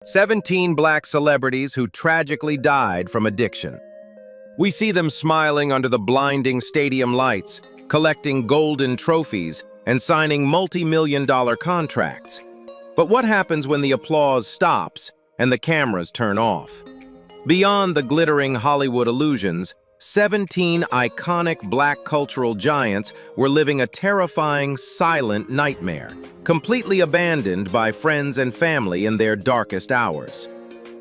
17 black celebrities who tragically died from addiction. We see them smiling under the blinding stadium lights, collecting golden trophies, and signing multi-million-dollar contracts. But what happens when the applause stops and the cameras turn off? Beyond the glittering Hollywood illusions, 17 iconic black cultural giants were living a terrifying, silent nightmare, completely abandoned by friends and family in their darkest hours.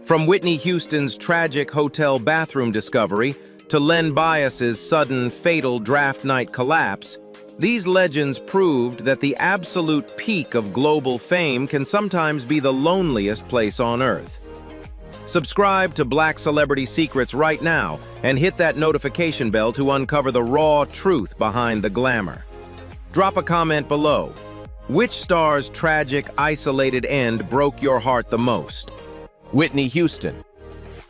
From Whitney Houston's tragic hotel bathroom discovery to Len Bias's sudden, fatal draft night collapse, these legends proved that the absolute peak of global fame can sometimes be the loneliest place on earth. Subscribe to Black Celebrity Secrets right now and hit that notification bell to uncover the raw truth behind the glamour. Drop a comment below. Which star's tragic, isolated end broke your heart the most? Whitney Houston.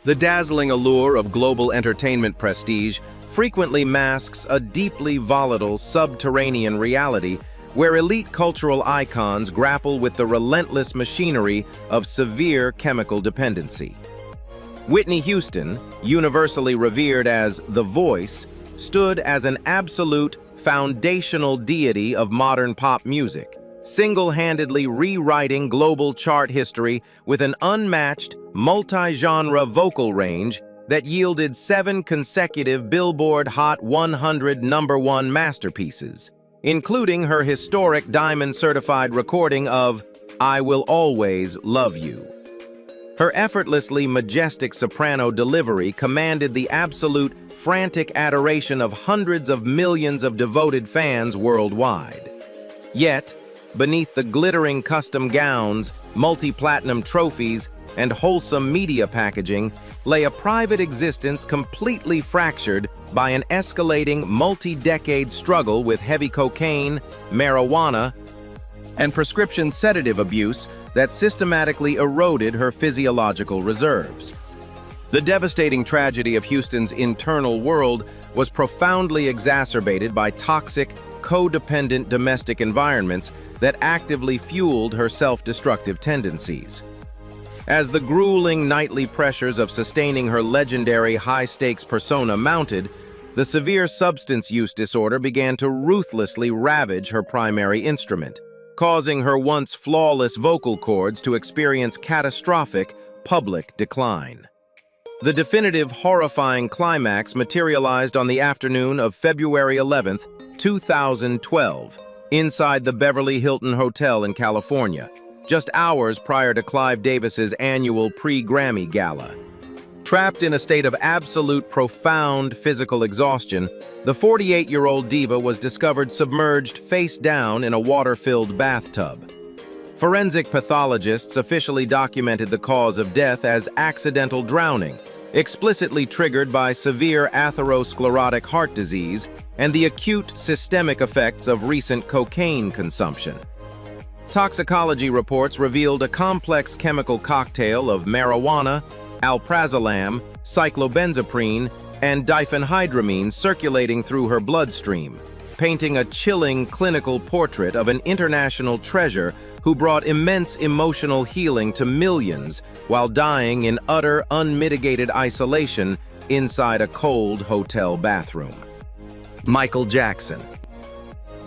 The dazzling allure of global entertainment prestige frequently masks a deeply volatile subterranean reality where elite cultural icons grapple with the relentless machinery of severe chemical dependency. Whitney Houston, universally revered as the Voice, stood as an absolute, foundational deity of modern pop music, single-handedly rewriting global chart history with an unmatched, multi-genre vocal range that yielded 7 consecutive Billboard Hot 100 #1 masterpieces, including her historic diamond-certified recording of "I Will Always Love You." Her effortlessly majestic soprano delivery commanded the absolute, frantic adoration of hundreds of millions of devoted fans worldwide. Yet, beneath the glittering custom gowns, multi-platinum trophies, and wholesome media packaging lay a private existence completely fractured by an escalating multi-decade struggle with heavy cocaine, marijuana, and prescription sedative abuse that systematically eroded her physiological reserves. The devastating tragedy of Houston's internal world was profoundly exacerbated by toxic, codependent domestic environments that actively fueled her self-destructive tendencies. As the grueling nightly pressures of sustaining her legendary high-stakes persona mounted, the severe substance use disorder began to ruthlessly ravage her primary instrument, causing her once flawless vocal cords to experience catastrophic public decline. The definitive horrifying climax materialized on the afternoon of February 11, 2012, inside the Beverly Hilton Hotel in California, just hours prior to Clive Davis's annual pre-Grammy Gala. Trapped in a state of absolute profound physical exhaustion, the 48-year-old diva was discovered submerged face down in a water-filled bathtub. Forensic pathologists officially documented the cause of death as accidental drowning, explicitly triggered by severe atherosclerotic heart disease and the acute systemic effects of recent cocaine consumption. Toxicology reports revealed a complex chemical cocktail of marijuana, alprazolam, cyclobenzaprine, and diphenhydramine circulating through her bloodstream, painting a chilling clinical portrait of an international treasure who brought immense emotional healing to millions while dying in utter, unmitigated isolation inside a cold hotel bathroom. Michael Jackson.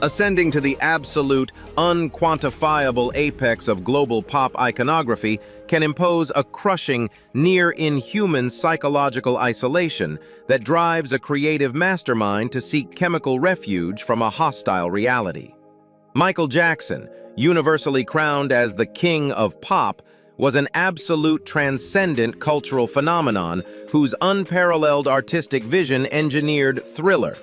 Ascending to the absolute, unquantifiable apex of global pop iconography can impose a crushing, near-inhuman psychological isolation that drives a creative mastermind to seek chemical refuge from a hostile reality. Michael Jackson, universally crowned as the King of Pop, was an absolute transcendent cultural phenomenon whose unparalleled artistic vision engineered Thriller,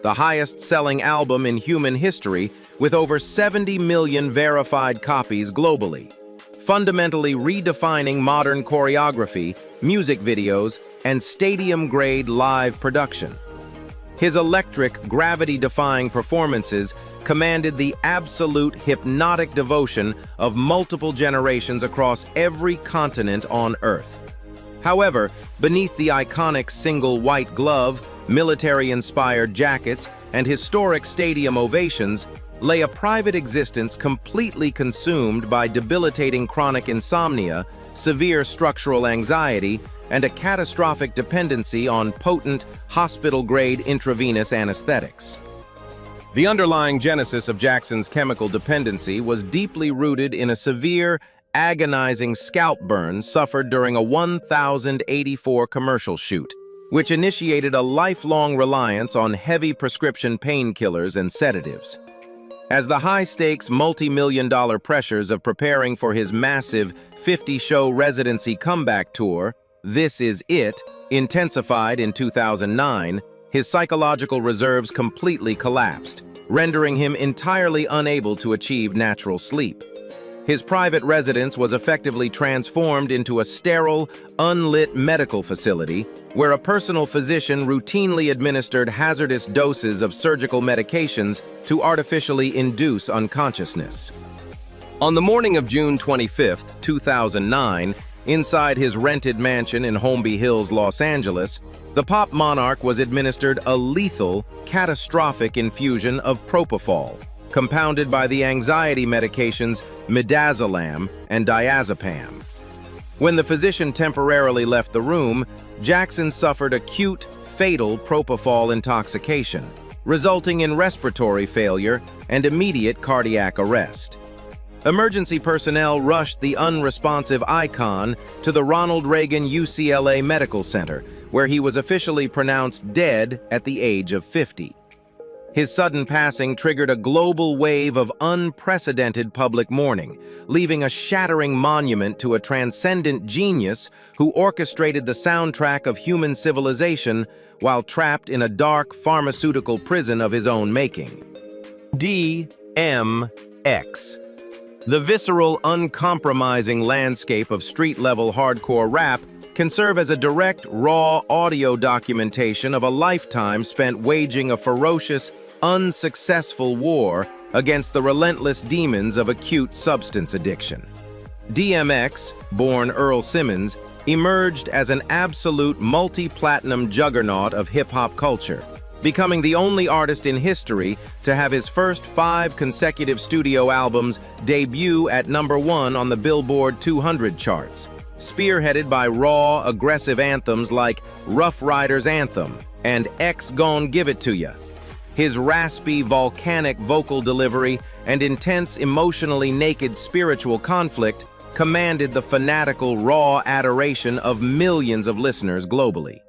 the highest-selling album in human history with over 70 million verified copies globally, fundamentally redefining modern choreography, music videos, and stadium-grade live production. His electric, gravity-defying performances commanded the absolute hypnotic devotion of multiple generations across every continent on Earth. However, beneath the iconic single white glove, military-inspired jackets, and historic stadium ovations lay a private existence completely consumed by debilitating chronic insomnia severe structural anxiety, and a catastrophic dependency on potent, hospital-grade intravenous anesthetics. The underlying genesis of Jackson's chemical dependency was deeply rooted in a severe, agonizing scalp burn suffered during a 1084 commercial shoot, which initiated a lifelong reliance on heavy prescription painkillers and sedatives. As the high-stakes, multi-million-dollar pressures of preparing for his massive 50-show residency comeback tour, This Is It, intensified in 2009, his psychological reserves completely collapsed, rendering him entirely unable to achieve natural sleep. His private residence was effectively transformed into a sterile, unlit medical facility where a personal physician routinely administered hazardous doses of surgical medications to artificially induce unconsciousness. On the morning of June 25, 2009, inside his rented mansion in Holmby Hills, Los Angeles, the pop monarch was administered a lethal, catastrophic infusion of propofol, compounded by the anxiety medications midazolam and diazepam. When the physician temporarily left the room, Jackson suffered acute, fatal propofol intoxication, resulting in respiratory failure and immediate cardiac arrest. Emergency personnel rushed the unresponsive icon to the Ronald Reagan UCLA Medical Center, where he was officially pronounced dead at the age of 50. His sudden passing triggered a global wave of unprecedented public mourning, leaving a shattering monument to a transcendent genius who orchestrated the soundtrack of human civilization while trapped in a dark pharmaceutical prison of his own making. DMX. The visceral, uncompromising landscape of street-level hardcore rap can serve as a direct, raw audio documentation of a lifetime spent waging a ferocious, unsuccessful war against the relentless demons of acute substance addiction. DMX, born Earl Simmons, emerged as an absolute multi-platinum juggernaut of hip-hop culture, becoming the only artist in history to have his first 5 consecutive studio albums debut at #1 on the Billboard 200 charts, spearheaded by raw, aggressive anthems like Rough Riders Anthem and X Gon' Give It To Ya. His raspy, volcanic vocal delivery and intense, emotionally naked spiritual conflict commanded the fanatical, raw adoration of millions of listeners globally.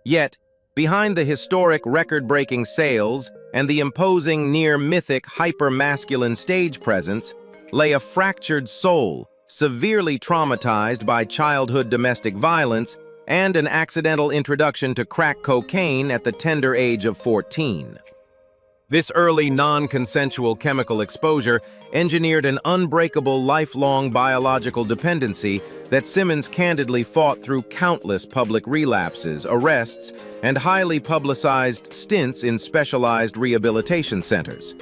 Yet, behind the historic record-breaking sales and the imposing, near-mythic, hyper-masculine stage presence lay a fractured soul, severely traumatized by childhood domestic violence and an accidental introduction to crack cocaine at the tender age of 14. This early non-consensual chemical exposure engineered an unbreakable lifelong biological dependency that Simmons candidly fought through countless public relapses, arrests, and highly publicized stints in specialized rehabilitation centers.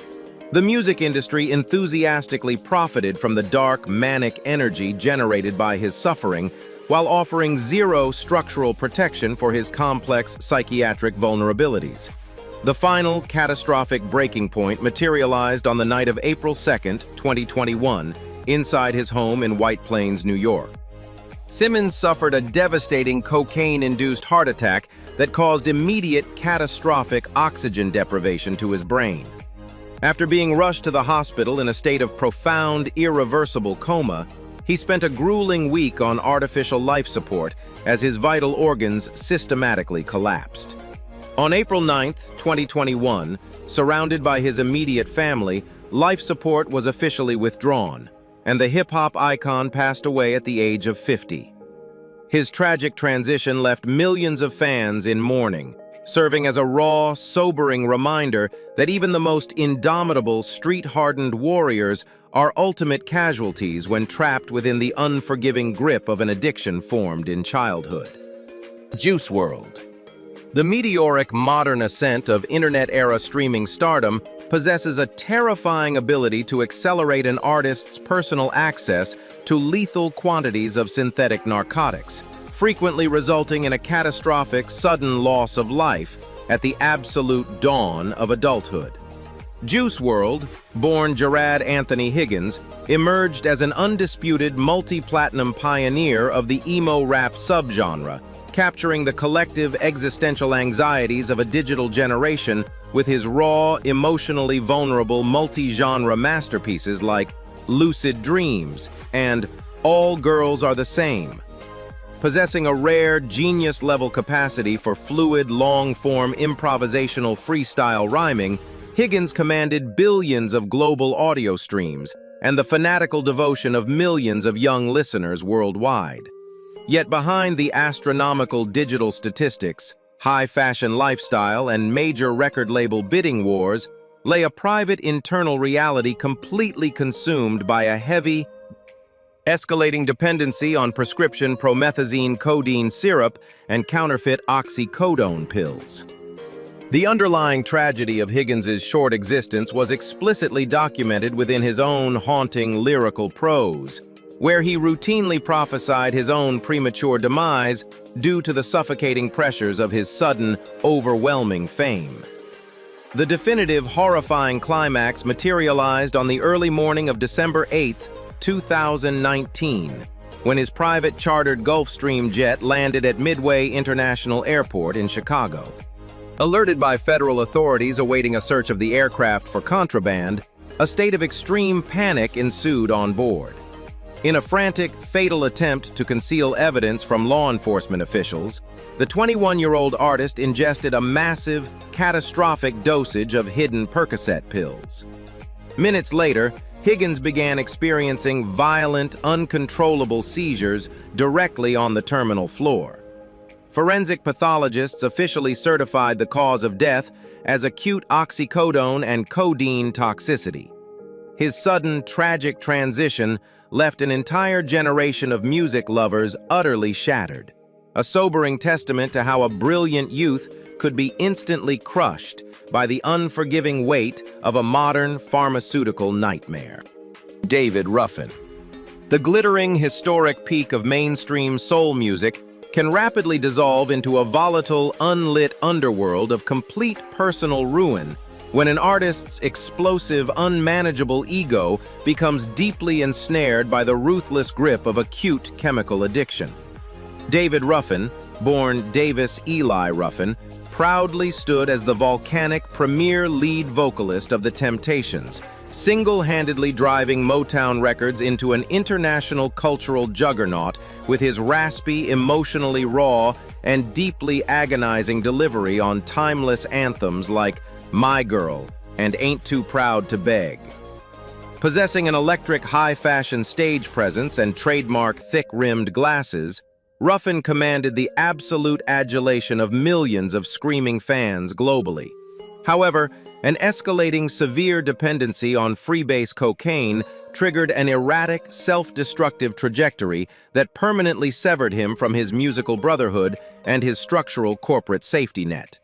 The music industry enthusiastically profited from the dark, manic energy generated by his suffering, while offering zero structural protection for his complex psychiatric vulnerabilities. The final catastrophic breaking point materialized on the night of April 2, 2021, inside his home in White Plains, New York. Simmons suffered a devastating cocaine-induced heart attack that caused immediate catastrophic oxygen deprivation to his brain. After being rushed to the hospital in a state of profound, irreversible coma, he spent a grueling week on artificial life support as his vital organs systematically collapsed. On April 9, 2021, surrounded by his immediate family, life support was officially withdrawn, and the hip-hop icon passed away at the age of 50. His tragic transition left millions of fans in mourning, serving as a raw, sobering reminder that even the most indomitable, street-hardened warriors are ultimate casualties when trapped within the unforgiving grip of an addiction formed in childhood. Juice WRLD. The meteoric modern ascent of internet-era streaming stardom possesses a terrifying ability to accelerate an artist's personal access to lethal quantities of synthetic narcotics, frequently resulting in a catastrophic, sudden loss of life at the absolute dawn of adulthood. Juice WRLD, born Gerard Anthony Higgins, emerged as an undisputed multi-platinum pioneer of the emo rap subgenre, capturing the collective existential anxieties of a digital generation with his raw, emotionally vulnerable multi-genre masterpieces like Lucid Dreams and All Girls Are the Same. Possessing a rare, genius-level capacity for fluid, long-form improvisational freestyle rhyming, Higgins commanded billions of global audio streams and the fanatical devotion of millions of young listeners worldwide. Yet behind the astronomical digital statistics, high-fashion lifestyle, and major record label bidding wars lay a private internal reality completely consumed by a heavy, escalating dependency on prescription promethazine codeine syrup and counterfeit oxycodone pills. The underlying tragedy of Higgins's short existence was explicitly documented within his own haunting lyrical prose, where he routinely prophesied his own premature demise due to the suffocating pressures of his sudden, overwhelming fame. The definitive, horrifying climax materialized on the early morning of December 8, 2019, when his private chartered Gulfstream jet landed at Midway International Airport in Chicago. Alerted by federal authorities awaiting a search of the aircraft for contraband, a state of extreme panic ensued on board. In a frantic, fatal attempt to conceal evidence from law enforcement officials, the 21-year-old artist ingested a massive, catastrophic dosage of hidden Percocet pills. Minutes later, Higgins began experiencing violent, uncontrollable seizures directly on the terminal floor. Forensic pathologists officially certified the cause of death as acute oxycodone and codeine toxicity. His sudden, tragic transition left an entire generation of music lovers utterly shattered, a sobering testament to how a brilliant youth could be instantly crushed by the unforgiving weight of a modern pharmaceutical nightmare. David Ruffin. The glittering, historic peak of mainstream soul music can rapidly dissolve into a volatile, unlit underworld of complete personal ruin when an artist's explosive, unmanageable ego becomes deeply ensnared by the ruthless grip of acute chemical addiction. David Ruffin, born Davis Eli Ruffin, proudly stood as the volcanic premier lead vocalist of The Temptations, single-handedly driving Motown Records into an international cultural juggernaut with his raspy, emotionally raw, and deeply agonizing delivery on timeless anthems like My Girl and Ain't Too Proud to Beg. Possessing an electric high-fashion stage presence and trademark thick-rimmed glasses, Ruffin commanded the absolute adulation of millions of screaming fans globally. However, an escalating severe dependency on freebase cocaine triggered an erratic, self-destructive trajectory that permanently severed him from his musical brotherhood and his structural corporate safety net.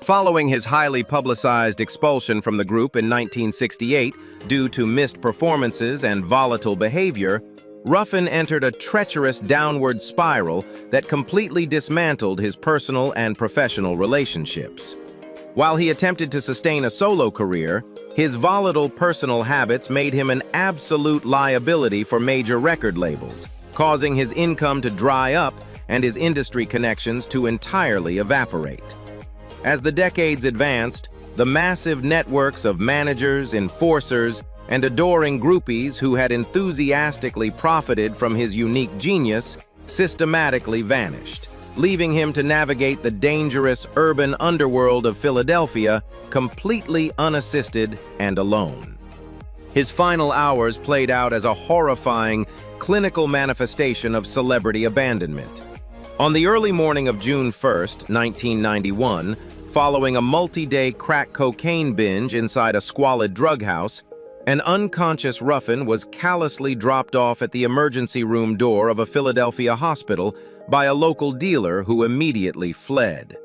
Following his highly publicized expulsion from the group in 1968 due to missed performances and volatile behavior, Ruffin entered a treacherous downward spiral that completely dismantled his personal and professional relationships. While he attempted to sustain a solo career, his volatile personal habits made him an absolute liability for major record labels, causing his income to dry up and his industry connections to entirely evaporate. As the decades advanced, the massive networks of managers, enforcers, and adoring groupies who had enthusiastically profited from his unique genius systematically vanished, leaving him to navigate the dangerous urban underworld of Philadelphia completely unassisted and alone. His final hours played out as a horrifying, clinical manifestation of celebrity abandonment. On the early morning of June 1, 1991, following a multi-day crack cocaine binge inside a squalid drug house, an unconscious Ruffin was callously dropped off at the emergency room door of a Philadelphia hospital by a local dealer who immediately fled.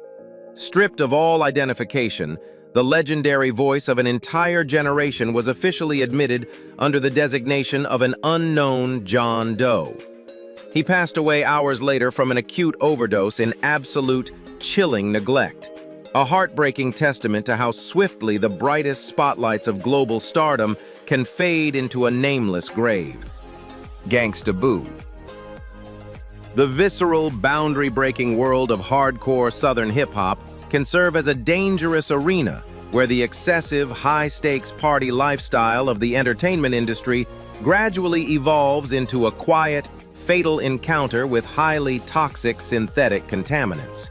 Stripped of all identification, the legendary voice of an entire generation was officially admitted under the designation of an unknown John Doe. He passed away hours later from an acute overdose in absolute, chilling neglect. a heartbreaking testament to how swiftly the brightest spotlights of global stardom can fade into a nameless grave. Gangsta Boo. The visceral, boundary-breaking world of hardcore Southern hip-hop can serve as a dangerous arena where the excessive, high-stakes party lifestyle of the entertainment industry gradually evolves into a quiet, fatal encounter with highly toxic synthetic contaminants.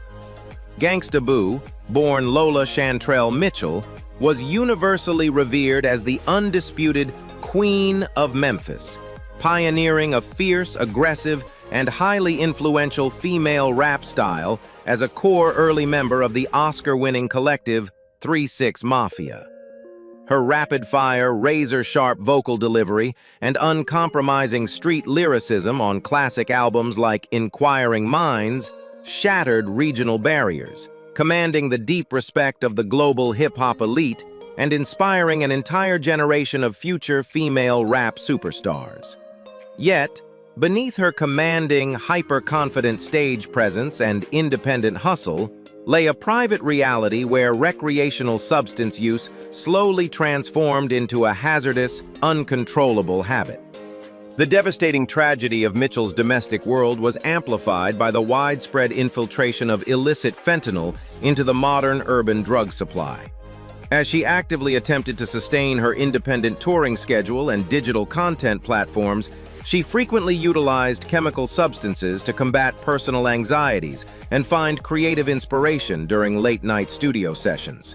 Gangsta Boo, born Lola Chantrell Mitchell, was universally revered as the undisputed Queen of Memphis, pioneering a fierce, aggressive, and highly influential female rap style as a core early member of the Oscar-winning collective 3-6 Mafia. Her rapid-fire, razor-sharp vocal delivery and uncompromising street lyricism on classic albums like Inquiring Minds shattered regional barriers, commanding the deep respect of the global hip-hop elite and inspiring an entire generation of future female rap superstars. Yet, beneath her commanding, hyper-confident stage presence and independent hustle lay a private reality where recreational substance use slowly transformed into a hazardous, uncontrollable habit. The devastating tragedy of Mitchell's domestic world was amplified by the widespread infiltration of illicit fentanyl into the modern urban drug supply. As she actively attempted to sustain her independent touring schedule and digital content platforms, she frequently utilized chemical substances to combat personal anxieties and find creative inspiration during late-night studio sessions.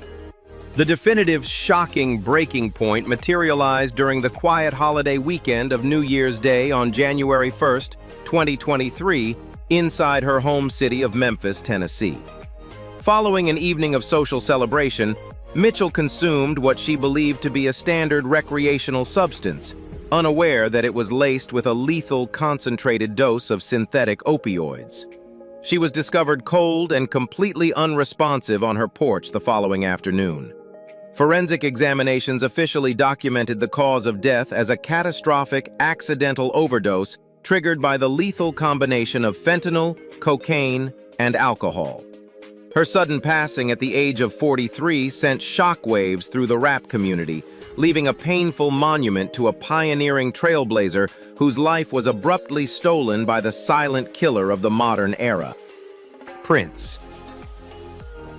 The definitive, shocking breaking point materialized during the quiet holiday weekend of New Year's Day on January 1st, 2023, inside her home city of Memphis, Tennessee. Following an evening of social celebration, Mitchell consumed what she believed to be a standard recreational substance, unaware that it was laced with a lethal concentrated dose of synthetic opioids. She was discovered cold and completely unresponsive on her porch the following afternoon. Forensic examinations officially documented the cause of death as a catastrophic, accidental overdose triggered by the lethal combination of fentanyl, cocaine, and alcohol. Her sudden passing at the age of 43 sent shockwaves through the rap community, leaving a painful monument to a pioneering trailblazer whose life was abruptly stolen by the silent killer of the modern era. Prince.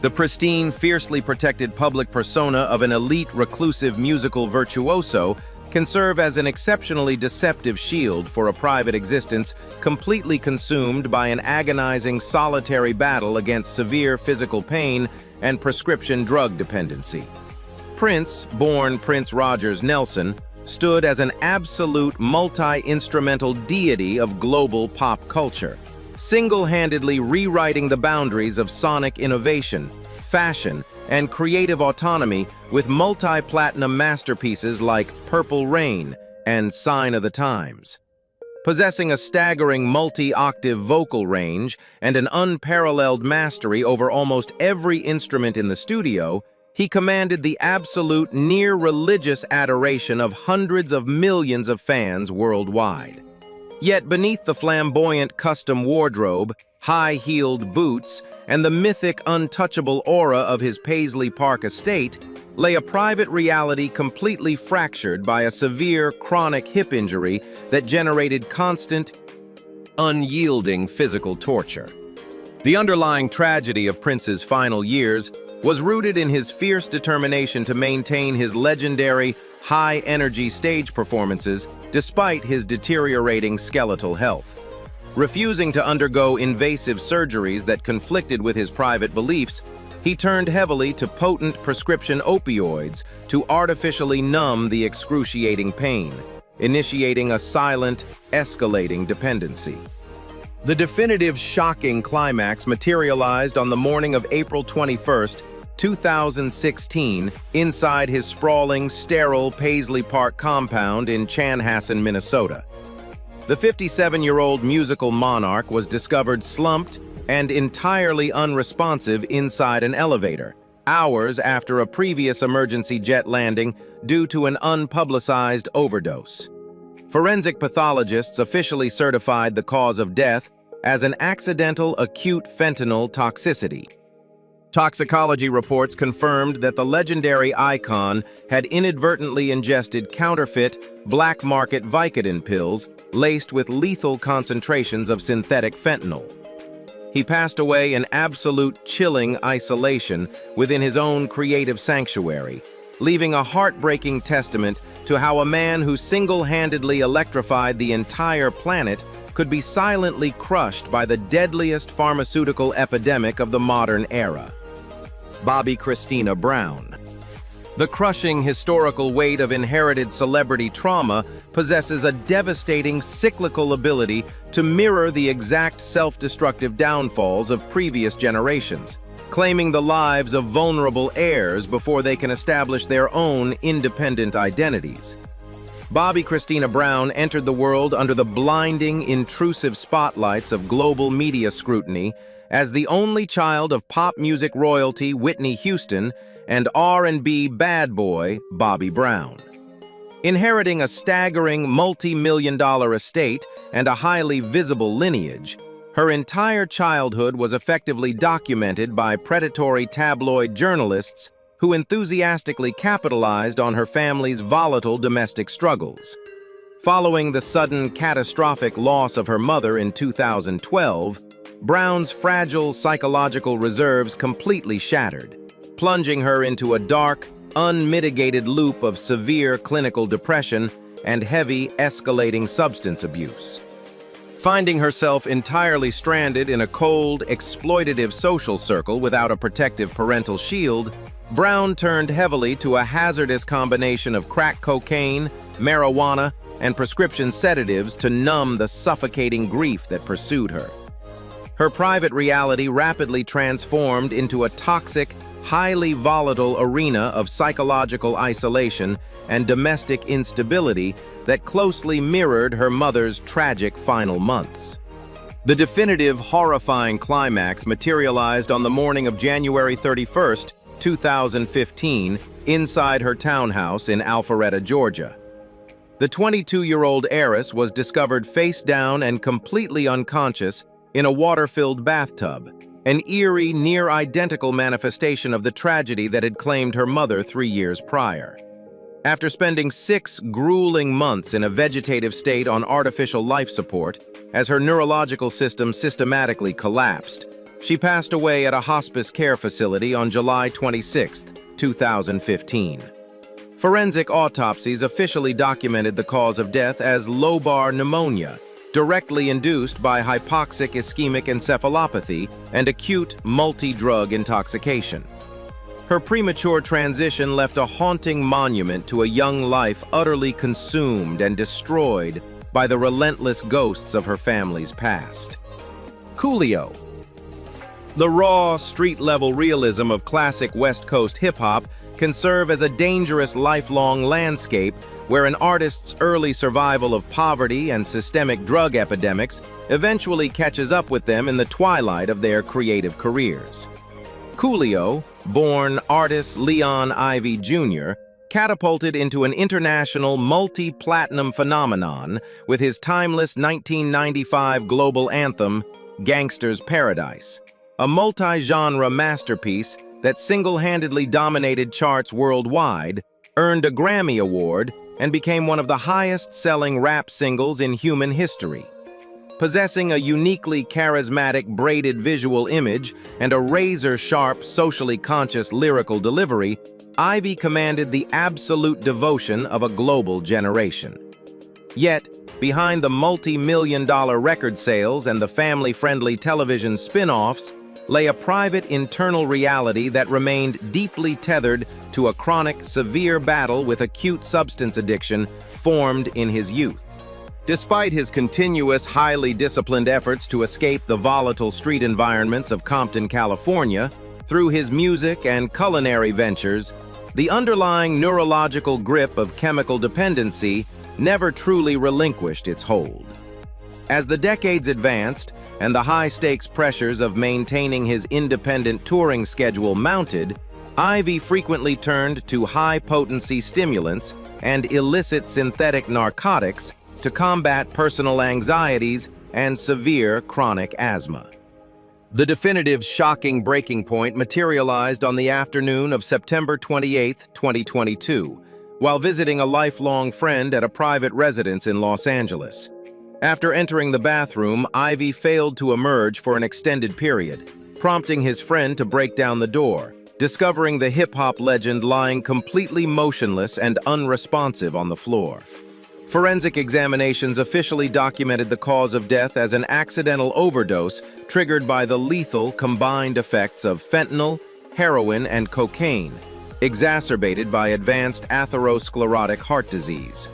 The pristine, fiercely protected public persona of an elite, reclusive musical virtuoso can serve as an exceptionally deceptive shield for a private existence completely consumed by an agonizing, solitary battle against severe physical pain and prescription drug dependency. Prince, born Prince Rogers Nelson, stood as an absolute multi-instrumental deity of global pop culture, single-handedly rewriting the boundaries of sonic innovation, fashion, and creative autonomy with multi-platinum masterpieces like Purple Rain and Sign of the Times. Possessing a staggering multi-octave vocal range and an unparalleled mastery over almost every instrument in the studio, he commanded the absolute, near-religious adoration of hundreds of millions of fans worldwide. Yet beneath the flamboyant custom wardrobe, high-heeled boots, and the mythic, untouchable aura of his Paisley Park estate lay a private reality completely fractured by a severe, chronic hip injury that generated constant, unyielding physical torture. The underlying tragedy of Prince's final years was rooted in his fierce determination to maintain his legendary, high-energy stage performances despite his deteriorating skeletal health. Refusing to undergo invasive surgeries that conflicted with his private beliefs, he turned heavily to potent prescription opioids to artificially numb the excruciating pain, initiating a silent, escalating dependency. The definitive, shocking climax materialized on the morning of April 21st, 2016, inside his sprawling, sterile Paisley Park compound in Chanhassen, Minnesota. The 57-year-old musical monarch was discovered slumped and entirely unresponsive inside an elevator, hours after a previous emergency jet landing due to an unpublicized overdose. Forensic pathologists officially certified the cause of death as an accidental acute fentanyl toxicity. Toxicology reports confirmed that the legendary icon had inadvertently ingested counterfeit, black-market Vicodin pills laced with lethal concentrations of synthetic fentanyl. He passed away in absolute chilling isolation within his own creative sanctuary, leaving a heartbreaking testament to how a man who single-handedly electrified the entire planet could be silently crushed by the deadliest pharmaceutical epidemic of the modern era. Bobbi Kristina Brown. The crushing historical weight of inherited celebrity trauma possesses a devastating cyclical ability to mirror the exact self-destructive downfalls of previous generations, claiming the lives of vulnerable heirs before they can establish their own independent identities. Bobbi Kristina Brown entered the world under the blinding, intrusive spotlights of global media scrutiny as the only child of pop music royalty Whitney Houston and R&B bad boy Bobby Brown. Inheriting a staggering multi-million-dollar estate and a highly visible lineage, her entire childhood was effectively documented by predatory tabloid journalists who enthusiastically capitalized on her family's volatile domestic struggles. Following the sudden, catastrophic loss of her mother in 2012, Brown's fragile psychological reserves completely shattered, plunging her into a dark, unmitigated loop of severe clinical depression and heavy, escalating substance abuse. Finding herself entirely stranded in a cold, exploitative social circle without a protective parental shield, Brown turned heavily to a hazardous combination of crack cocaine, marijuana, and prescription sedatives to numb the suffocating grief that pursued her. Her private reality rapidly transformed into a toxic, highly volatile arena of psychological isolation and domestic instability that closely mirrored her mother's tragic final months. The definitive, horrifying climax materialized on the morning of January 31st, 2015, inside her townhouse in Alpharetta, Georgia. The 22-year-old heiress was discovered face down and completely unconscious in a water-filled bathtub, an eerie, near-identical manifestation of the tragedy that had claimed her mother 3 years prior. After spending 6 grueling months in a vegetative state on artificial life support, as her neurological system systematically collapsed, she passed away at a hospice care facility on July 26, 2015. Forensic autopsies officially documented the cause of death as lobar pneumonia, directly induced by hypoxic ischemic encephalopathy and acute multi-drug intoxication. Her premature transition left a haunting monument to a young life utterly consumed and destroyed by the relentless ghosts of her family's past. Coolio. The raw, street-level realism of classic West Coast hip-hop can serve as a dangerous lifelong landscape where an artist's early survival of poverty and systemic drug epidemics eventually catches up with them in the twilight of their creative careers. Coolio, born artist Leon Ivy Jr., catapulted into an international multi-platinum phenomenon with his timeless 1995 global anthem, Gangsta's Paradise, a multi-genre masterpiece that single-handedly dominated charts worldwide, earned a Grammy Award, and became one of the highest-selling rap singles in human history. Possessing a uniquely charismatic braided visual image and a razor-sharp, socially conscious lyrical delivery, Ivy commanded the absolute devotion of a global generation. Yet, behind the multi-million-dollar record sales and the family-friendly television spin-offs lay a private internal reality that remained deeply tethered to a chronic, severe battle with acute substance addiction formed in his youth. Despite his continuous, highly disciplined efforts to escape the volatile street environments of Compton, California, through his music and culinary ventures, the underlying neurological grip of chemical dependency never truly relinquished its hold. As the decades advanced and the high-stakes pressures of maintaining his independent touring schedule mounted, Ivy frequently turned to high-potency stimulants and illicit synthetic narcotics to combat personal anxieties and severe chronic asthma. The definitive shocking breaking point materialized on the afternoon of September 28, 2022, while visiting a lifelong friend at a private residence in Los Angeles. After entering the bathroom, Ivy failed to emerge for an extended period, prompting his friend to break down the door, discovering the hip-hop legend lying completely motionless and unresponsive on the floor. Forensic examinations officially documented the cause of death as an accidental overdose triggered by the lethal combined effects of fentanyl, heroin, and cocaine, exacerbated by advanced atherosclerotic heart disease.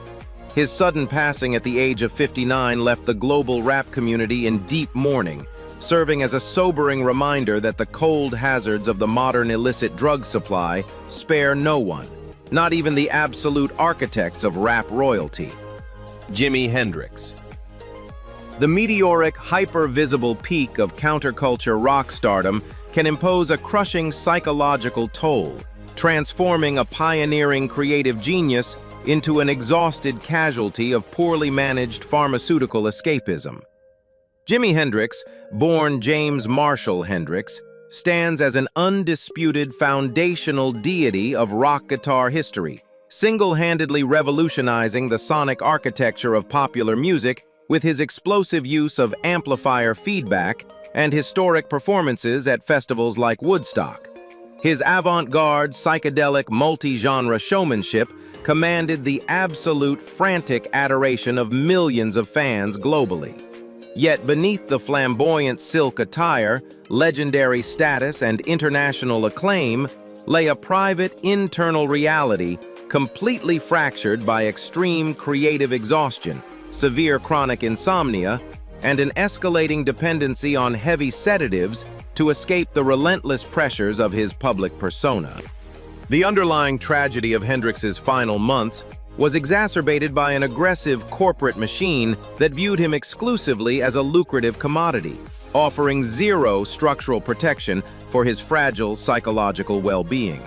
His sudden passing at the age of 59 left the global rap community in deep mourning, serving as a sobering reminder that the cold hazards of the modern illicit drug supply spare no one, not even the absolute architects of rap royalty. Jimi Hendrix. The meteoric, hyper-visible peak of counterculture rock stardom can impose a crushing psychological toll, transforming a pioneering creative genius into an exhausted casualty of poorly managed pharmaceutical escapism. Jimi Hendrix, born James Marshall Hendrix, stands as an undisputed foundational deity of rock guitar history, single-handedly revolutionizing the sonic architecture of popular music with his explosive use of amplifier feedback and historic performances at festivals like Woodstock. His avant-garde, psychedelic, multi-genre showmanship commanded the absolute frantic adoration of millions of fans globally. Yet beneath the flamboyant silk attire, legendary status, and international acclaim lay a private, internal reality completely fractured by extreme creative exhaustion, severe chronic insomnia, and an escalating dependency on heavy sedatives to escape the relentless pressures of his public persona. The underlying tragedy of Hendrix's final months was exacerbated by an aggressive corporate machine that viewed him exclusively as a lucrative commodity, offering zero structural protection for his fragile psychological well-being.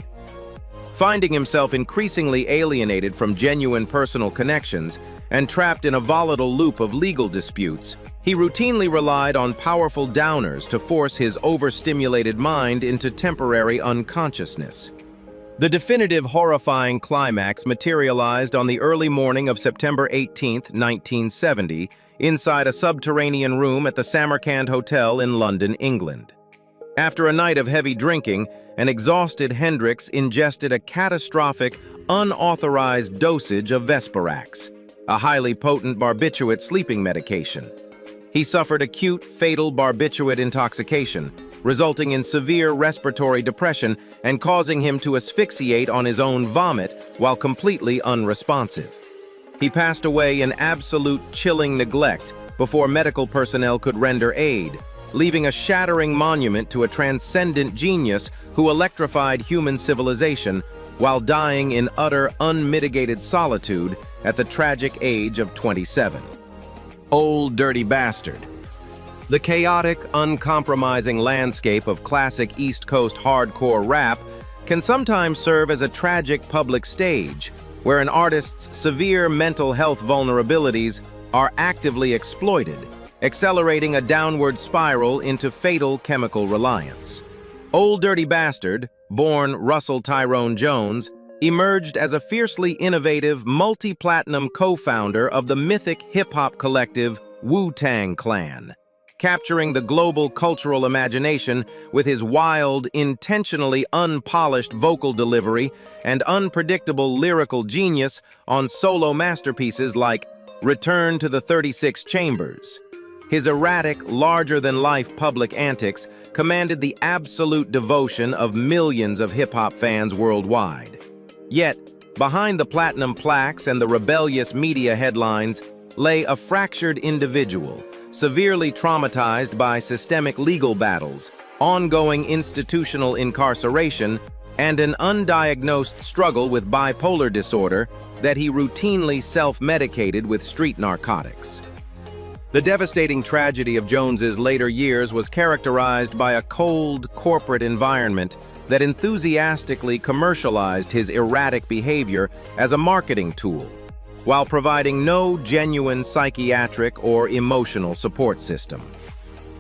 Finding himself increasingly alienated from genuine personal connections and trapped in a volatile loop of legal disputes, he routinely relied on powerful downers to force his overstimulated mind into temporary unconsciousness. The definitive horrifying climax materialized on the early morning of September 18, 1970, inside a subterranean room at the Samarkand Hotel in London, England. After a night of heavy drinking, an exhausted Hendrix ingested a catastrophic, unauthorized dosage of Vesparax, a highly potent barbiturate sleeping medication. He suffered acute, fatal barbiturate intoxication, resulting in severe respiratory depression and causing him to asphyxiate on his own vomit while completely unresponsive. He passed away in absolute chilling neglect before medical personnel could render aid, leaving a shattering monument to a transcendent genius who electrified human civilization while dying in utter, unmitigated solitude at the tragic age of 27. Old Dirty Bastard. The chaotic, uncompromising landscape of classic East Coast hardcore rap can sometimes serve as a tragic public stage where an artist's severe mental health vulnerabilities are actively exploited, accelerating a downward spiral into fatal chemical reliance. Old Dirty Bastard, born Russell Tyrone Jones, emerged as a fiercely innovative, multi-platinum co-founder of the mythic hip-hop collective Wu-Tang Clan, capturing the global cultural imagination with his wild, intentionally unpolished vocal delivery and unpredictable lyrical genius on solo masterpieces like Return to the 36 Chambers. His erratic, larger-than-life public antics commanded the absolute devotion of millions of hip-hop fans worldwide. Yet, behind the platinum plaques and the rebellious media headlines lay a fractured individual, severely traumatized by systemic legal battles, ongoing institutional incarceration, and an undiagnosed struggle with bipolar disorder that he routinely self-medicated with street narcotics. The devastating tragedy of Jones's later years was characterized by a cold, corporate environment that enthusiastically commercialized his erratic behavior as a marketing tool, while providing no genuine psychiatric or emotional support system.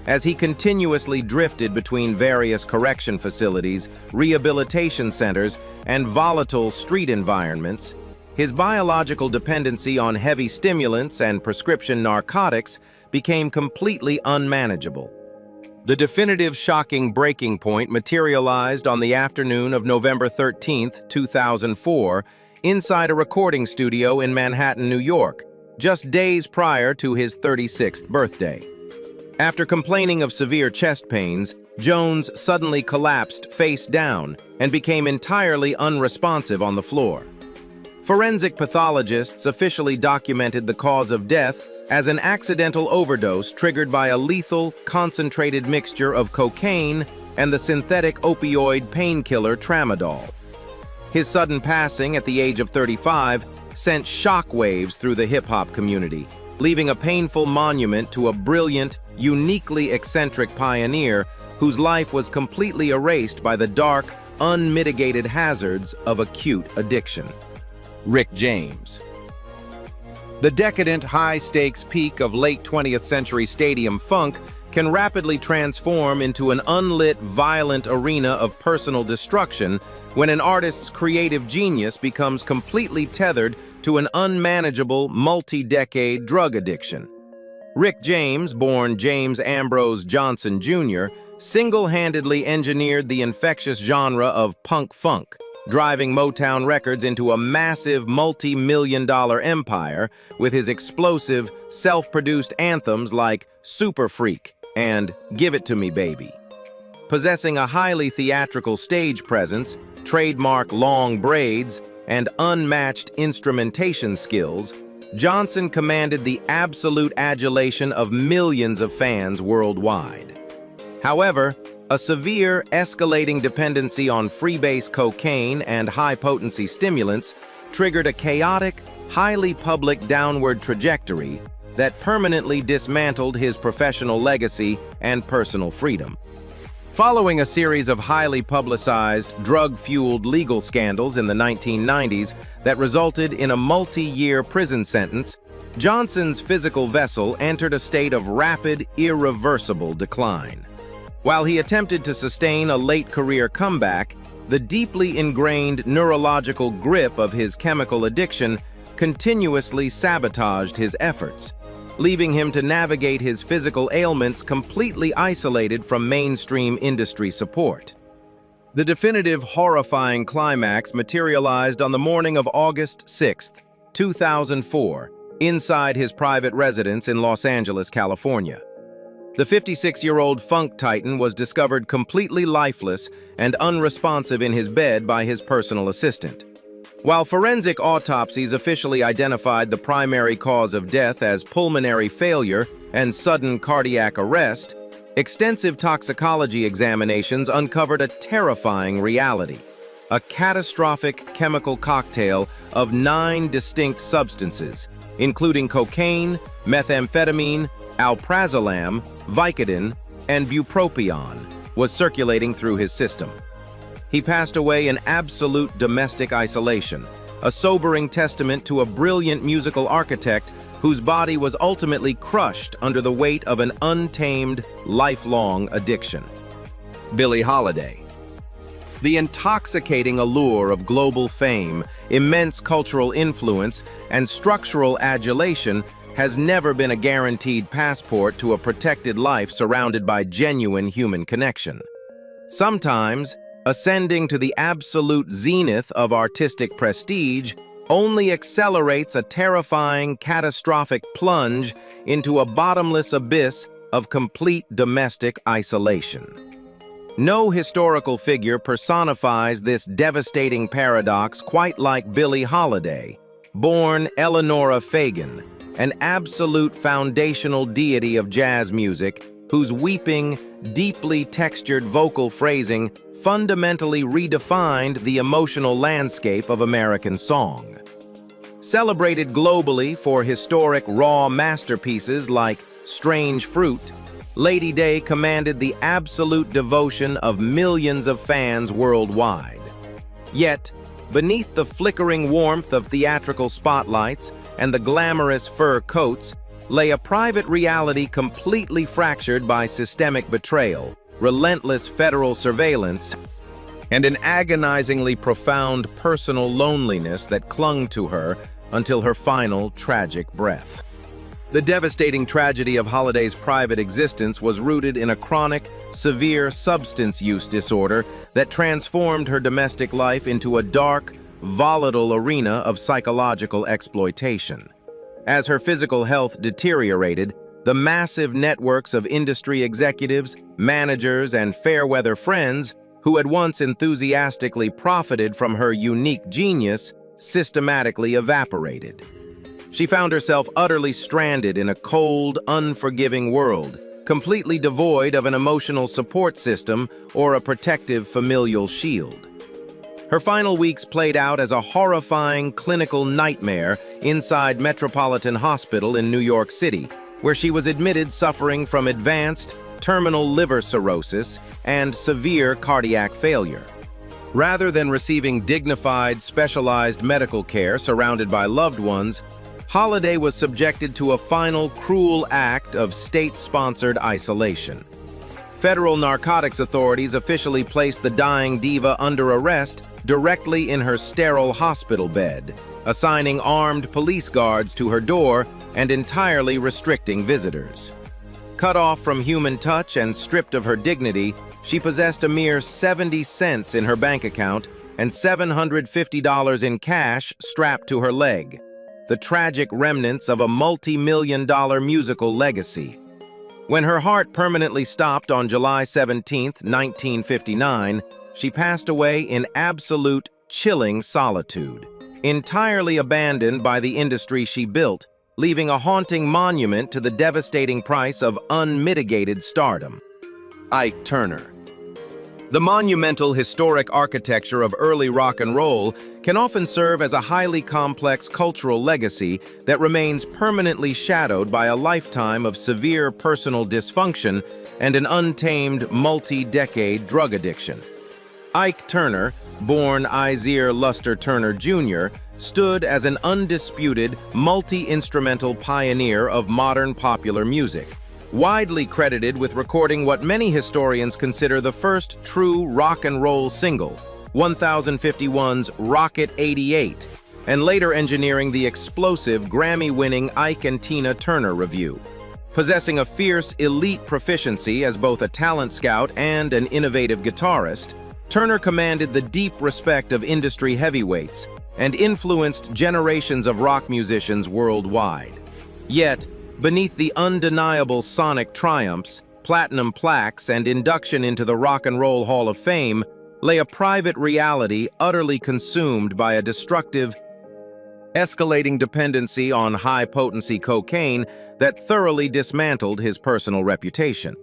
as he continuously drifted between various correction facilities, rehabilitation centers, and volatile street environments. His biological dependency on heavy stimulants and prescription narcotics became completely unmanageable. The definitive shocking breaking point materialized on the afternoon of November 13, 2004, inside a recording studio in Manhattan, New York, just days prior to his 36th birthday. After complaining of severe chest pains, Jones suddenly collapsed face down and became entirely unresponsive on the floor. Forensic pathologists officially documented the cause of death as an accidental overdose triggered by a lethal, concentrated mixture of cocaine and the synthetic opioid painkiller tramadol. His sudden passing at the age of 35 sent shockwaves through the hip-hop community, leaving a painful monument to a brilliant, uniquely eccentric pioneer whose life was completely erased by the dark, unmitigated hazards of acute addiction. Rick James. The decadent, high-stakes peak of late 20th century stadium funk can rapidly transform into an unlit, violent arena of personal destruction when an artist's creative genius becomes completely tethered to an unmanageable, multi-decade drug addiction. Rick James, born James Ambrose Johnson Jr., single-handedly engineered the infectious genre of punk funk, driving Motown Records into a massive multi-million-dollar empire with his explosive, self-produced anthems like Super Freak and Give It To Me Baby. Possessing a highly theatrical stage presence, trademark long braids, and unmatched instrumentation skills, Johnson commanded the absolute adulation of millions of fans worldwide. However, a severe, escalating dependency on freebase cocaine and high-potency stimulants triggered a chaotic, highly public downward trajectory that permanently dismantled his professional legacy and personal freedom. Following a series of highly publicized, drug-fueled legal scandals in the 1990s that resulted in a multi-year prison sentence, Johnson's physical vessel entered a state of rapid, irreversible decline. While he attempted to sustain a late-career comeback, the deeply ingrained neurological grip of his chemical addiction continuously sabotaged his efforts, leaving him to navigate his physical ailments completely isolated from mainstream industry support. The definitive, horrifying climax materialized on the morning of August 6, 2004, inside his private residence in Los Angeles, California. The 56-year-old funk titan was discovered completely lifeless and unresponsive in his bed by his personal assistant. While forensic autopsies officially identified the primary cause of death as pulmonary failure and sudden cardiac arrest, extensive toxicology examinations uncovered a terrifying reality: a catastrophic chemical cocktail of 9 distinct substances, including cocaine, methamphetamine, alprazolam, Vicodin, and bupropion, was circulating through his system. He passed away in absolute domestic isolation, a sobering testament to a brilliant musical architect whose body was ultimately crushed under the weight of an untamed, lifelong addiction. Billie Holiday. The intoxicating allure of global fame, immense cultural influence, and structural adulation has never been a guaranteed passport to a protected life surrounded by genuine human connection. Sometimes, ascending to the absolute zenith of artistic prestige only accelerates a terrifying, catastrophic plunge into a bottomless abyss of complete domestic isolation. No historical figure personifies this devastating paradox quite like Billie Holiday, born Eleanora Fagan, an absolute foundational deity of jazz music whose weeping, deeply textured vocal phrasing fundamentally redefined the emotional landscape of American song. Celebrated globally for historic raw masterpieces like Strange Fruit, Lady Day commanded the absolute devotion of millions of fans worldwide. Yet, beneath the flickering warmth of theatrical spotlights and the glamorous fur coats, lay a private reality completely fractured by systemic betrayal, relentless federal surveillance, and an agonizingly profound personal loneliness that clung to her until her final tragic breath. The devastating tragedy of Holiday's private existence was rooted in a chronic, severe substance use disorder that transformed her domestic life into a dark, volatile arena of psychological exploitation. As her physical health deteriorated, the massive networks of industry executives, managers, and fair-weather friends who had once enthusiastically profited from her unique genius systematically evaporated. She found herself utterly stranded in a cold, unforgiving world, completely devoid of an emotional support system or a protective familial shield. Her final weeks played out as a horrifying clinical nightmare inside Metropolitan Hospital in New York City, where she was admitted suffering from advanced, terminal liver cirrhosis and severe cardiac failure. Rather than receiving dignified, specialized medical care surrounded by loved ones, Holiday was subjected to a final cruel act of state-sponsored isolation. Federal narcotics authorities officially placed the dying diva under arrest directly in her sterile hospital bed, assigning armed police guards to her door and entirely restricting visitors. Cut off from human touch and stripped of her dignity, she possessed a mere 70 cents in her bank account and $750 in cash strapped to her leg, the tragic remnants of a multi-million-dollar musical legacy. When her heart permanently stopped on July 17, 1959, she passed away in absolute, chilling solitude, entirely abandoned by the industry she built, leaving a haunting monument to the devastating price of unmitigated stardom. Ike Turner. The monumental historic architecture of early rock and roll can often serve as a highly complex cultural legacy that remains permanently shadowed by a lifetime of severe personal dysfunction and an untamed multi-decade drug addiction. Ike Turner, born Isaiah Luster Turner Jr., stood as an undisputed, multi-instrumental pioneer of modern popular music, widely credited with recording what many historians consider the first true rock and roll single, 1051's Rocket 88, and later engineering the explosive Grammy-winning Ike and Tina Turner Revue. Possessing a fierce, elite proficiency as both a talent scout and an innovative guitarist, Turner commanded the deep respect of industry heavyweights and influenced generations of rock musicians worldwide. Yet, beneath the undeniable sonic triumphs, platinum plaques, and induction into the Rock and Roll Hall of Fame lay a private reality utterly consumed by a destructive, escalating dependency on high-potency cocaine that thoroughly dismantled his personal reputation.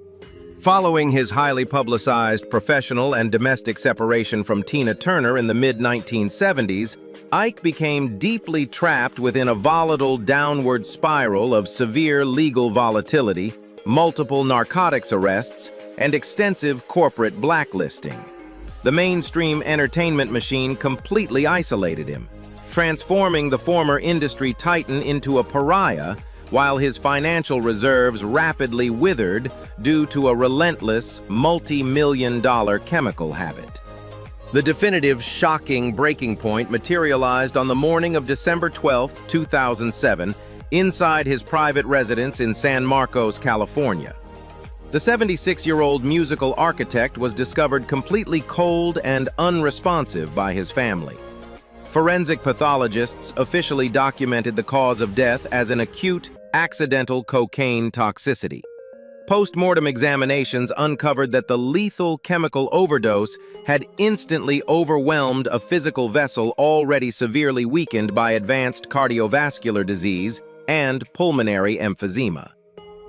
Following his highly publicized professional and domestic separation from Tina Turner in the mid-1970s, Ike became deeply trapped within a volatile downward spiral of severe legal volatility, multiple narcotics arrests, and extensive corporate blacklisting. The mainstream entertainment machine completely isolated him, transforming the former industry titan into a pariah, while his financial reserves rapidly withered due to a relentless, multi-million-dollar chemical habit. The definitive, shocking breaking point materialized on the morning of December 12, 2007, inside his private residence in San Marcos, California. The 76-year-old musical architect was discovered completely cold and unresponsive by his family. Forensic pathologists officially documented the cause of death as an acute, accidental cocaine toxicity. Post-mortem examinations uncovered that the lethal chemical overdose had instantly overwhelmed a physical vessel already severely weakened by advanced cardiovascular disease and pulmonary emphysema.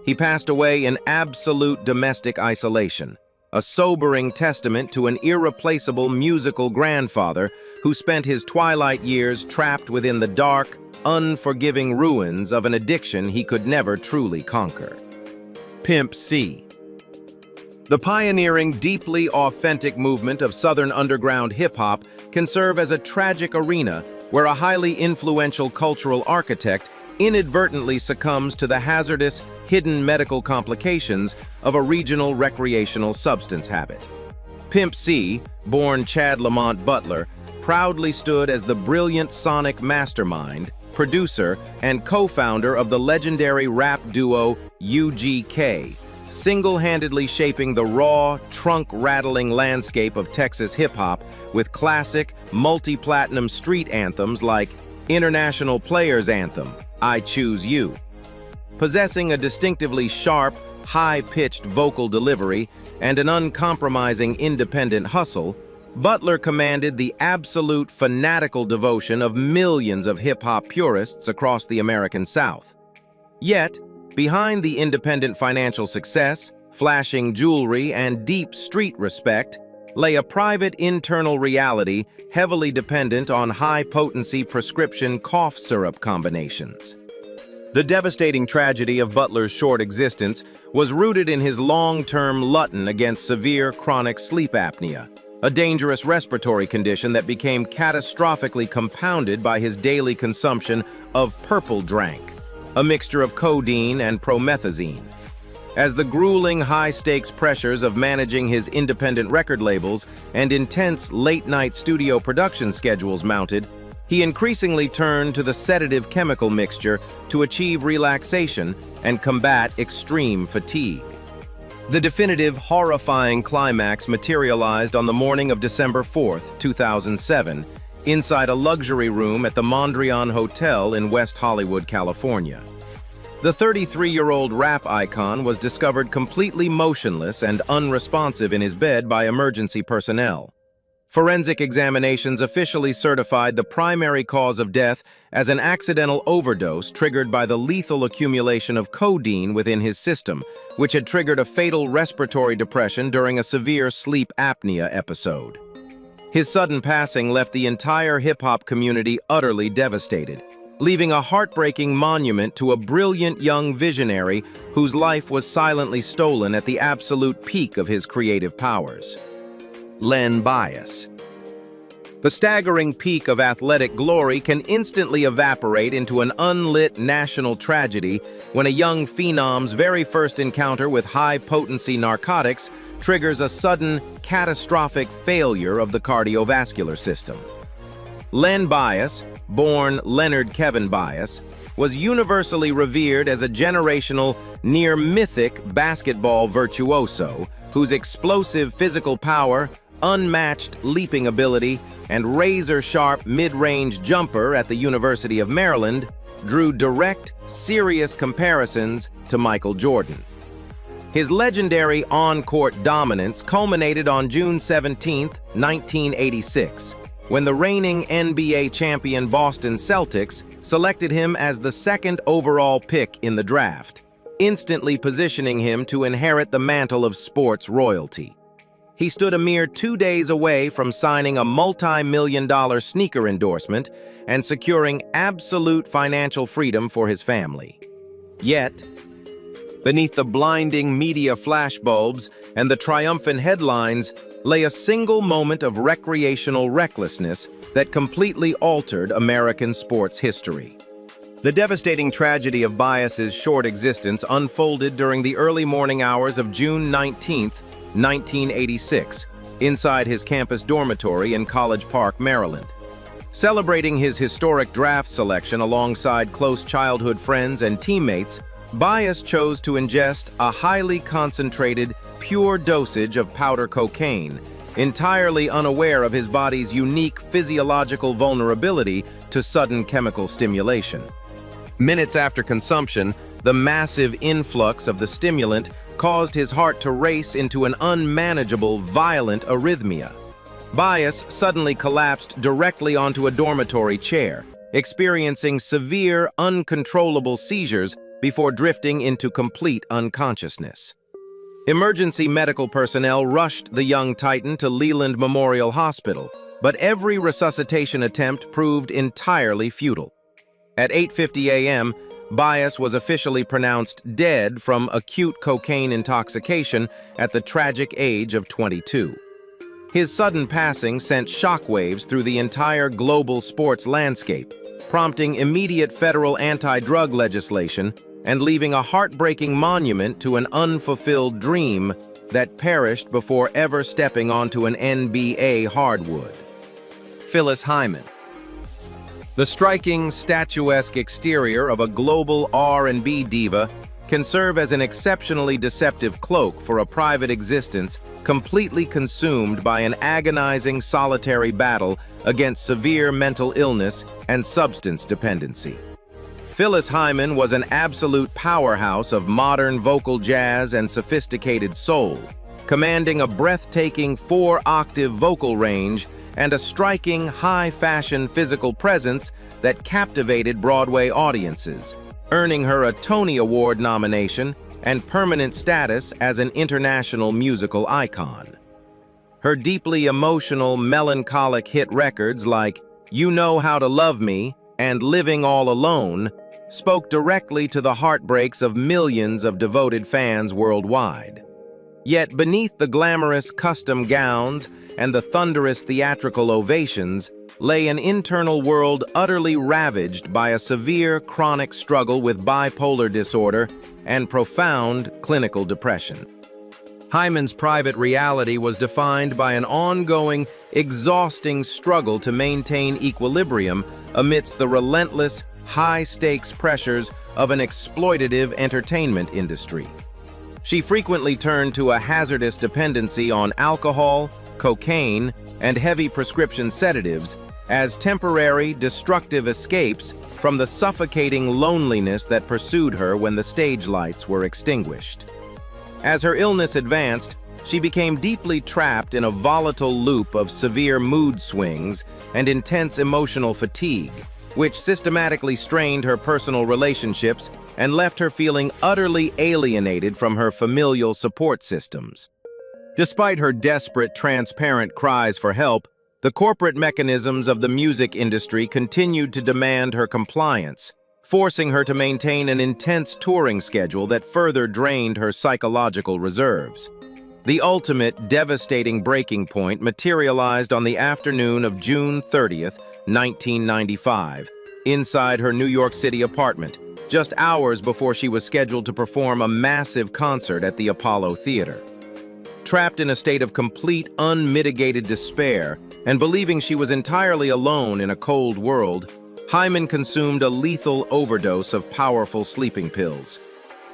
He passed away in absolute domestic isolation, a sobering testament to an irreplaceable musical grandfather who spent his twilight years trapped within the dark, unforgiving ruins of an addiction he could never truly conquer. Pimp C. The pioneering, deeply authentic movement of Southern underground hip-hop can serve as a tragic arena where a highly influential cultural architect inadvertently succumbs to the hazardous, hidden medical complications of a regional recreational substance habit. Pimp C, born Chad Lamont Butler, proudly stood as the brilliant sonic mastermind, producer, and co-founder of the legendary rap duo UGK, single-handedly shaping the raw, trunk-rattling landscape of Texas hip-hop with classic, multi-platinum street anthems like International Players Anthem, I Choose You. Possessing a distinctively sharp, high-pitched vocal delivery and an uncompromising independent hustle, Butler commanded the absolute fanatical devotion of millions of hip-hop purists across the American South. Yet, behind the independent financial success, flashing jewelry, and deep street respect lay a private internal reality heavily dependent on high-potency prescription cough syrup combinations. The devastating tragedy of Butler's short existence was rooted in his long-term glutton against severe chronic sleep apnea, a dangerous respiratory condition that became catastrophically compounded by his daily consumption of purple drank, a mixture of codeine and promethazine. As the grueling high-stakes pressures of managing his independent record labels and intense late-night studio production schedules mounted, he increasingly turned to the sedative chemical mixture to achieve relaxation and combat extreme fatigue. The definitive, horrifying climax materialized on the morning of December 4, 2007, inside a luxury room at the Mondrian Hotel in West Hollywood, California. The 33-year-old rap icon was discovered completely motionless and unresponsive in his bed by emergency personnel. Forensic examinations officially certified the primary cause of death as an accidental overdose triggered by the lethal accumulation of codeine within his system, which had triggered a fatal respiratory depression during a severe sleep apnea episode. His sudden passing left the entire hip-hop community utterly devastated, leaving a heartbreaking monument to a brilliant young visionary whose life was silently stolen at the absolute peak of his creative powers. Len Bias. The staggering peak of athletic glory can instantly evaporate into an unlit national tragedy when a young phenom's very first encounter with high-potency narcotics triggers a sudden, catastrophic failure of the cardiovascular system. Len Bias, born Leonard Kevin Bias, was universally revered as a generational, near-mythic basketball virtuoso whose explosive physical power, unmatched leaping ability, and razor-sharp mid-range jumper at the University of Maryland drew direct, serious comparisons to Michael Jordan. His legendary on-court dominance culminated on June 17, 1986, when the reigning NBA champion Boston Celtics selected him as the second overall pick in the draft, instantly positioning him to inherit the mantle of sports royalty. He stood a mere 2 days away from signing a multi-million-dollar sneaker endorsement and securing absolute financial freedom for his family. Yet, beneath the blinding media flashbulbs and the triumphant headlines lay a single moment of recreational recklessness that completely altered American sports history. The devastating tragedy of Bias's short existence unfolded during the early morning hours of June 19, 1986, inside his campus dormitory in College Park, Maryland. Celebrating his historic draft selection alongside close childhood friends and teammates, Bias chose to ingest a highly concentrated, pure dosage of powder cocaine, entirely unaware of his body's unique physiological vulnerability to sudden chemical stimulation. Minutes after consumption, the massive influx of the stimulant caused his heart to race into an unmanageable, violent arrhythmia. Bias suddenly collapsed directly onto a dormitory chair, experiencing severe, uncontrollable seizures before drifting into complete unconsciousness. Emergency medical personnel rushed the young titan to Leland Memorial Hospital, but every resuscitation attempt proved entirely futile. At 8:50 a.m., Bias was officially pronounced dead from acute cocaine intoxication at the tragic age of 22. His sudden passing sent shockwaves through the entire global sports landscape, prompting immediate federal anti-drug legislation and leaving a heartbreaking monument to an unfulfilled dream that perished before ever stepping onto an NBA hardwood. Phyllis Hyman. The striking, statuesque exterior of a global R&B diva can serve as an exceptionally deceptive cloak for a private existence completely consumed by an agonizing solitary battle against severe mental illness and substance dependency. Phyllis Hyman was an absolute powerhouse of modern vocal jazz and sophisticated soul, commanding a breathtaking 4-octave vocal range and a striking, high-fashion physical presence that captivated Broadway audiences, earning her a Tony Award nomination and permanent status as an international musical icon. Her deeply emotional, melancholic hit records like You Know How to Love Me and Living All Alone spoke directly to the heartbreaks of millions of devoted fans worldwide. Yet beneath the glamorous custom gowns and the thunderous theatrical ovations lay an internal world utterly ravaged by a severe chronic struggle with bipolar disorder and profound clinical depression. Hyman's private reality was defined by an ongoing, exhausting struggle to maintain equilibrium amidst the relentless, high-stakes pressures of an exploitative entertainment industry. She frequently turned to a hazardous dependency on alcohol, cocaine, and heavy prescription sedatives as temporary, destructive escapes from the suffocating loneliness that pursued her when the stage lights were extinguished. As her illness advanced, she became deeply trapped in a volatile loop of severe mood swings and intense emotional fatigue, which systematically strained her personal relationships and left her feeling utterly alienated from her familial support systems. Despite her desperate, transparent cries for help, the corporate mechanisms of the music industry continued to demand her compliance, forcing her to maintain an intense touring schedule that further drained her psychological reserves. The ultimate, devastating breaking point materialized on the afternoon of June 30th, 1995, inside her New York City apartment, just hours before she was scheduled to perform a massive concert at the Apollo Theater. Trapped in a state of complete, unmitigated despair and believing she was entirely alone in a cold world, Hyman consumed a lethal overdose of powerful sleeping pills.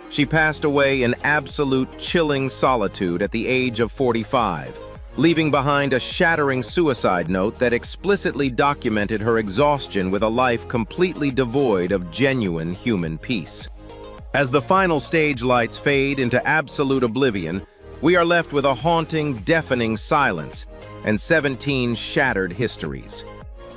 She passed away in absolute chilling solitude at the age of 45, leaving behind a shattering suicide note that explicitly documented her exhaustion with a life completely devoid of genuine human peace. As the final stage lights fade into absolute oblivion, we are left with a haunting, deafening silence and 17 shattered histories.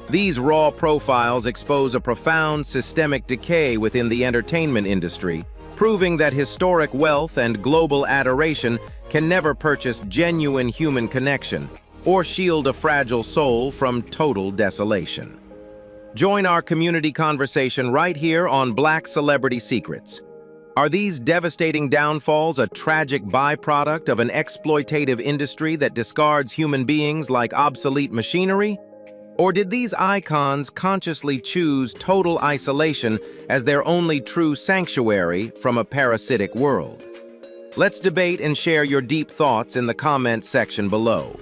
These raw profiles expose a profound systemic decay within the entertainment industry, proving that historic wealth and global adoration can never purchase genuine human connection or shield a fragile soul from total desolation. Join our community conversation right here on Black Celebrity Secrets. Are these devastating downfalls a tragic byproduct of an exploitative industry that discards human beings like obsolete machinery? Or did these icons consciously choose total isolation as their only true sanctuary from a parasitic world? Let's debate and share your deep thoughts in the comments section below.